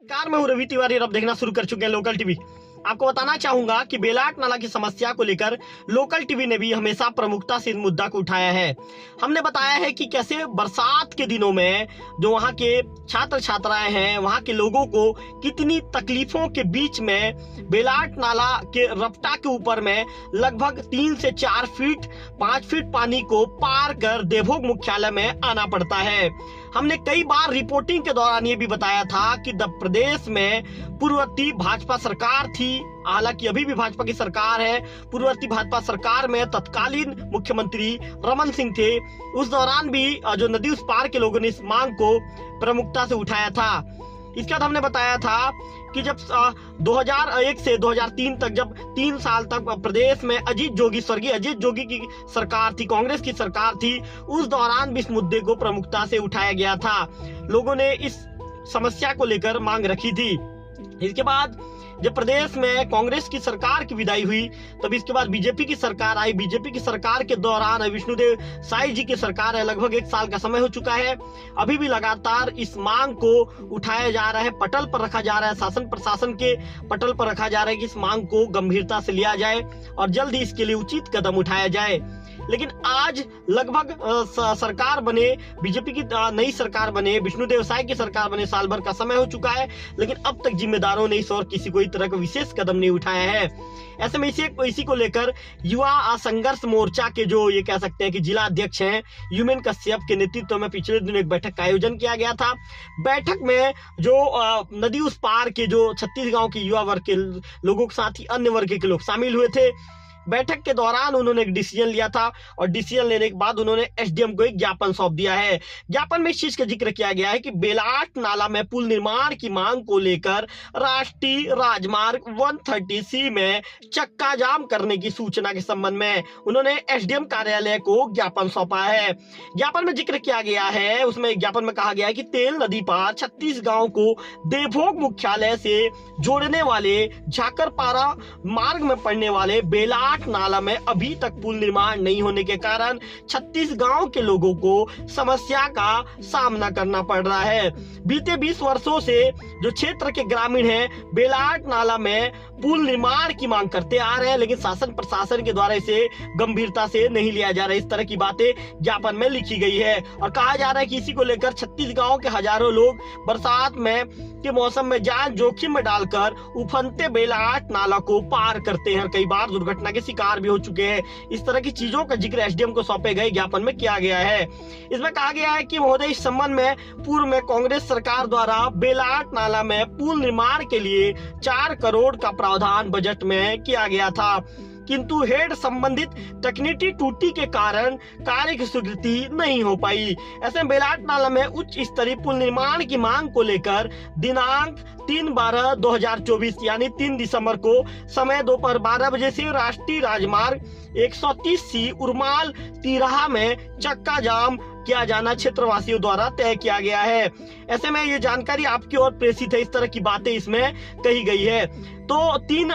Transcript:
Car में हूँ रवि तिवारी और अब देखना शुरू कर चुके हैं लोकल टीवी। आपको बताना चाहूंगा कि बेलाट नाला की समस्या को लेकर लोकल टीवी ने भी हमेशा प्रमुखता से इस मुद्दा को उठाया है। हमने बताया है कि कैसे बरसात के दिनों में जो वहां के छात्र छात्राएं हैं, वहां के लोगों को कितनी तकलीफों के बीच में बेलाट नाला के रपटा के ऊपर में लगभग 3 से 4 फीट 5 फीट पानी को पार कर देवभोग मुख्यालय में आना पड़ता है। हमने कई बार रिपोर्टिंग के दौरान ये भी बताया था कि प्रदेश में पूर्ववर्ती भाजपा सरकार थी, हालांकि अभी भी भाजपा की सरकार है। पूर्ववर्ती भाजपा सरकार में तत्कालीन मुख्यमंत्री रमन सिंह थे। उस दौरान भी जो नदी उस पार के लोगों ने इस मांग को प्रमुखता से उठाया था। इसके बाद हमने बताया था कि जब 2001 से 2003 तक, जब 3 साल तक प्रदेश में स्वर्गीय अजीत जोगी की सरकार थी, कांग्रेस की सरकार थी, उस दौरान भी इस मुद्दे को प्रमुखता से उठाया गया था। लोगों ने इस समस्या को लेकर मांग रखी थी। इसके बाद जब प्रदेश में कांग्रेस की सरकार की विदाई हुई, तब इसके बाद बीजेपी की सरकार आई। बीजेपी की सरकार के दौरान विष्णुदेव साई जी की सरकार है। लगभग 1 साल का समय हो चुका है। अभी भी लगातार इस मांग को उठाया जा रहा है, पटल पर रखा जा रहा है, शासन प्रशासन के पटल पर रखा जा रहा है कि इस मांग को गंभीरता से लिया जाए और जल्द ही इसके लिए उचित कदम उठाया जाए। लेकिन आज लगभग सरकार बने, बीजेपी की नई सरकार बने, विष्णुदेव साई की सरकार बने, साल भर का समय हो चुका है, लेकिन अब तक जिम्मेदारों ने इस और किसी कोई तरह का विशेष कदम नहीं उठाया है। ऐसे में इसी को लेकर युवा संघर्ष मोर्चा के जो ये कह सकते हैं कि जिला अध्यक्ष हैं यूमेन कश्यप के नेतृत्व में पिछले दिनों एक बैठक का आयोजन किया गया था। बैठक में जो नदी उस पार के जो 36 गांव के युवा वर्ग के लोगों के साथ ही अन्य वर्ग के लोग शामिल हुए थे। बैठक के दौरान उन्होंने एक डिसीजन लिया था और डिसीजन लेने के बाद उन्होंने एसडीएम को एक ज्ञापन सौंप दिया है। ज्ञापन में इस चीज का जिक्र किया गया है कि बेलाट नाला में पुल निर्माण की मांग को लेकर राष्ट्रीय राजमार्ग 130C में चक्का जाम करने की सूचना के संबंध में उन्होंने एसडीएम कार्यालय को ज्ञापन सौंपा है। ज्ञापन में जिक्र किया गया है, उसमें ज्ञापन में कहा गया है कि तेल नदी पार 36 गांव को देवभोग मुख्यालय से जोड़ने वाले झाकरपारा मार्ग में पड़ने वाले बेलाट नाला में अभी तक पुल निर्माण नहीं होने के कारण 36 गांव के लोगों को समस्या का सामना करना पड़ रहा है। बीते 20 वर्षों से जो क्षेत्र के ग्रामीण हैं बेलाट नाला में पुल निर्माण की मांग करते आ रहे हैं, लेकिन शासन प्रशासन के द्वारा इसे गंभीरता से नहीं लिया जा रहा है। इस तरह की बातें ज्ञापन में लिखी गई है और कहा जा रहा है कि इसी को लेकर 36 गांव के हजारों लोग बरसात में के मौसम में जान जोखिम में डालकर उफनते बेलाट नाला को पार करते हैं, कई बार दुर्घटना के शिकार भी हो चुके हैं। इस तरह की चीजों का जिक्र एसडीएम को सौंपे गए ज्ञापन में किया गया है। इसमें कहा गया है कि महोदय, इस संबंध में पूर्व में कांग्रेस सरकार द्वारा बेलाट नाला में पुल निर्माण के लिए 4 करोड़ का प्रावधान बजट में किया गया था, किंतु हेड संबंधित तकनीकी त्रुटि के कारण कार्य की स्वीकृति नहीं हो पाई। ऐसे में बेलाट नाला में उच्च स्तरीय पुल निर्माण की मांग को लेकर दिनांक 3/12/2024 यानी 3 दिसंबर को समय दोपहर 12 बजे से राष्ट्रीय राजमार्ग 130C उरमाल तिराहा में चक्का जाम किया जाना क्षेत्रवासियों द्वारा तय किया गया है। ऐसे में ये जानकारी आपकी ओर प्रेषित है। इस तरह की बातें इसमें कही गई है। तो 3